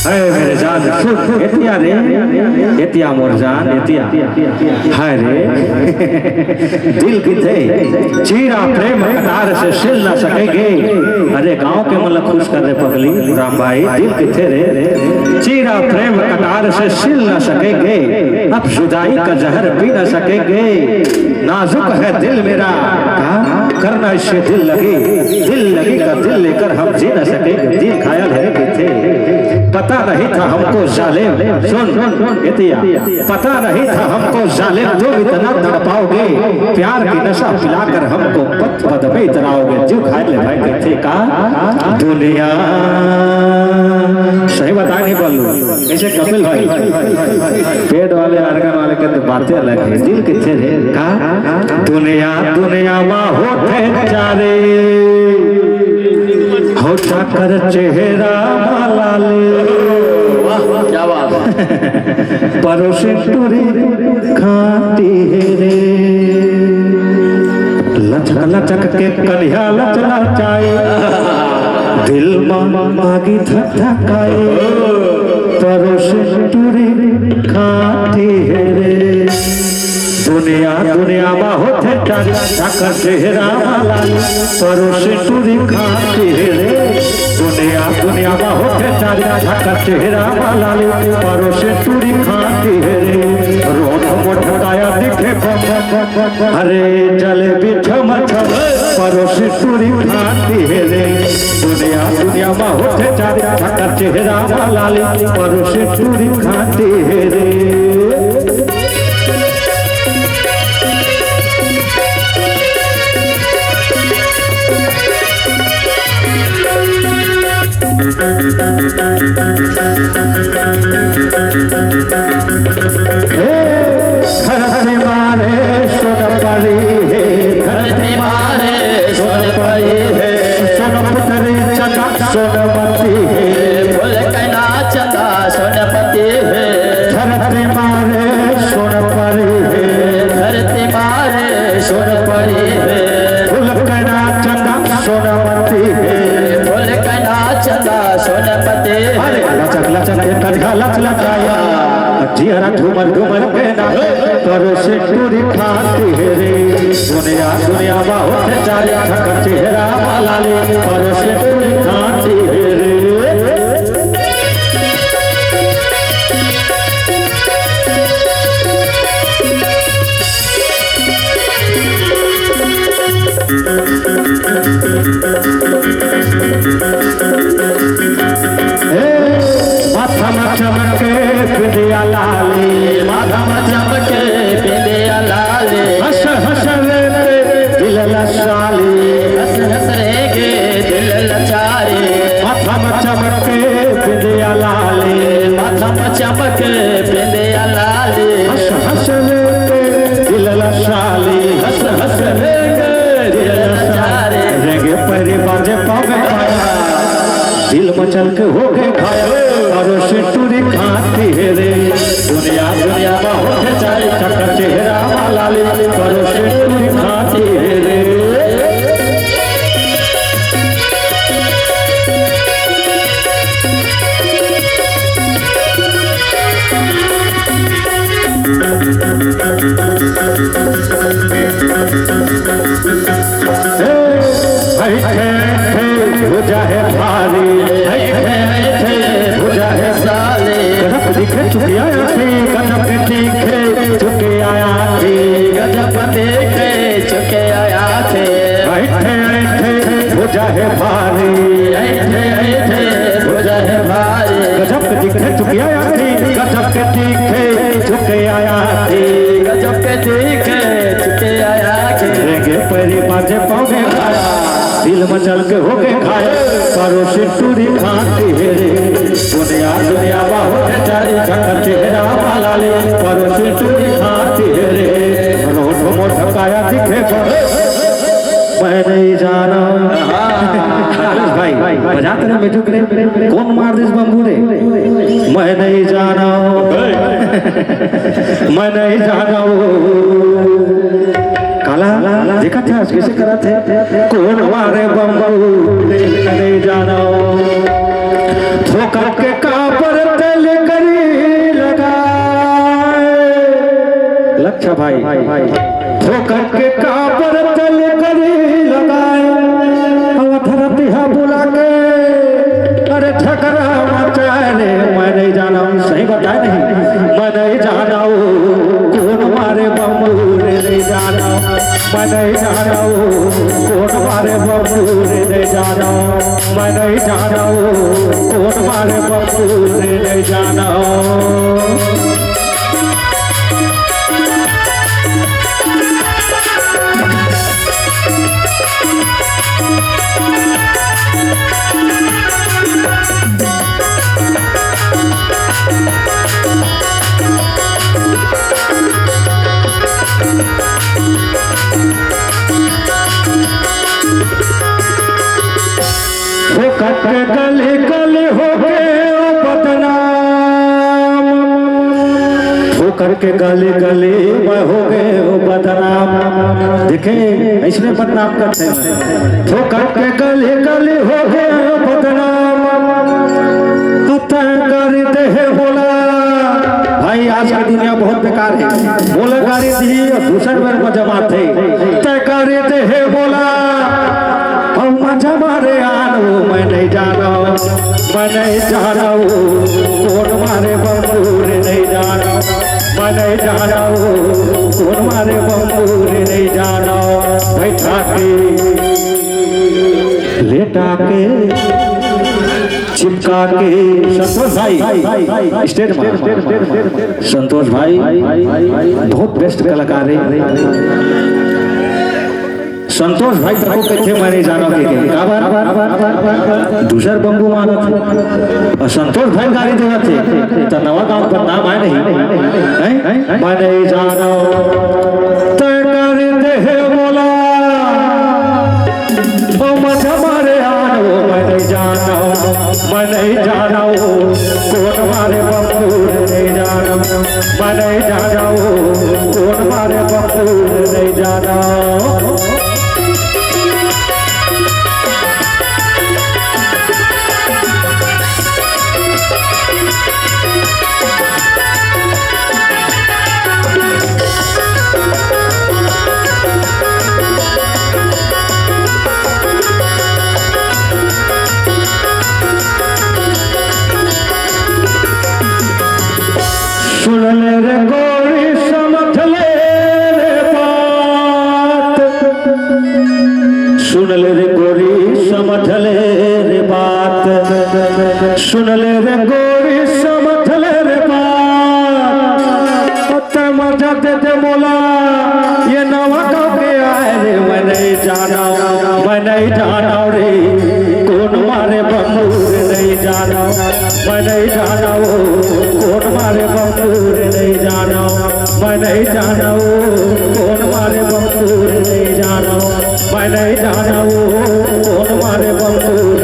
है मेरे जान सुन एतिया रे एतिया मोर जान एतिया है रे दिल किथे चीरा प्रेम कतार से सिल ना सकेगे। अरे गांव के मतलब खुश कर रे पगली राम भाई दिल किथे रे चीरा प्रेम कतार से सिल ना सकेगे। अब जुदाई का जहर पी ना सकेगे। नाजुक है दिल मेरा करना इससे दिल लगी का दिल लेकर हम जी न सकेंगे। दिल घायल है किथे पता नहीं था हमको जालिम सुन पता नहीं था हमको जालिम जो इतना तड़पाओगे। प्यार की नशा पिलाकर हमको पद पद में इतराओगे। जो घायल है भाई किथे का दुनिया सही बता नहीं बोलू ऐसे कपिल भाई पेट वाले आर्गन वाले के तो बातें अलग है। दिल किथे रे का दुनिया दुनिया मा होते जारे हो चाकर चेहरा लाले क्या बात है परोसे टूरी खाती है रे लचक लचक के कन्या लचला चाहे दिल मागी धक धकाए परोसे टूरी खाती है रे। दुनिया दुनिया में होते चाकर चेहरा लाली परोसे टूरी खाती है रे। दुनिया दुनिया में होते चाकर चेहरा लाली परोसे टूरी खाती है रे। रोड मोटकाया दिखे अरे जले बिछम परोसे टूरी खाती है रे। दुनिया दुनिया में होते चाकर चेहरा लाली परोसे टूरी खाती है रे। घूमर घूमर परोसे टूरी खाती है रे। दुनिया दुनिया बहुत चेहरा लाली परोसे टूरी खाती है रे। माथा चमके बिंदिया लाली माथा चमके बिंदिया लाली हस हस रे दिल लचाली हस हस रे के दिल लचाली माथा चमके बिंदिया लाली माथा चमके बिंदिया लाली हस हस रे दिल लचाली हस हस रे दिल लचाली रेगे परी बाजे पावे दिल मचल के हो गए घायल परोसे टूरी खाती है रे। दुनिया दुनिया बहुत चक्कर चेहरा लाली परोसे टूरी खाती है रे। भुजा है भारी भुजा है साले गजब दिखे चुके आया थी गजब दिखे चुके आया थी गजब देखे चुके आया थे बैठे बैठे भुजा है भारी भुजा है भारी गजब दिखे चुके आया थी गजब दिखे चुके आया थी गजब दिखे चुके आया थे रेगे परी बाजे पावे दिल मचल के हो गए घायल परोसे टूरी खाती है रे। दुनिया दुनिया बहुत चक्कर चेहरा लाली परोसे टूरी खाती है रे। रोड मोटकाया दिखे मैं नहीं जाना भाई बजाते रहे बेटू करे कौन मार दिस बम्बू रे मैं नहीं जाना मैं नहीं जाना काला देखा था कैसे करा थे कौन हमारे बम्बू नहीं जाना ठोकर के कापर अच्छा भाई ठोकर के काबर तल करी लगाए धरती हा बुला के अरे ठकरा मचाए रे मैं नहीं जाना हूँ सही बताए नहीं मैं नहीं जाना हूँ कौन मारे बम्बू रे नहीं जाना मैं नहीं जाना हूँ कौन मारे बम्बू रे नहीं जाना मैं नहीं जाना हूँ कौन मारे बम्बू रे नहीं जाना के गले गले हो गए बदनाम ठोकर के गले गले मैं हो गए बदनाम देखे इसमें बदनाम करते हैं ठोकर के गले गले हो गए बदनाम गाड़ी दे बोला भाई आज की दुनिया बहुत बेकार है बोला गाड़ी दी और दूसरे बार में जमा थे तय गाड़ी दे बोला मजा मारे आनो मैं नहीं जा रहा हूँ मैं नहीं जा रहा हूँ कौन मारे बम्बूरे नहीं जा रहा मैं नहीं जा रहा हूँ कौन मारे बम्बूरे नहीं जा रहा बैठा के लेटा के चिपका के संतोष भाई स्टेज में संतोष भाई बहुत बेस्ट कलाकार है संतोष भाई तको कथे मारे जानो के दूसर बम्बू मानो और संतोष भाई गाड़ी देवा थे तो नवा गांव पर नाम आए नहीं मैं नहीं जानो तय गाड़ी दे बोला ओ मजा मारे आनो मैं नहीं जाना मैं नहीं जाना कौन मारे बम्बू नहीं जाना मैं नहीं जाना कौन मारे बम्बू नहीं जाना सुन ले रे गोरी समझ ले रे बात सुन ले रे गोरी समझ ले रे बात सुन ले रे गोरी समझ ले रे बात मजा दे बोला ये नवा गाँव के आए रे मैं नहीं जाना मैं नहीं जाना रे कौन मारे बम्बू नहीं जाना मैं नहीं जाना कौन मारे बम्बू नहीं जाना मैं नहीं जाना कौन मारे बम्बू नहीं जाना मैं नहीं जाना कौन मारे बम्बू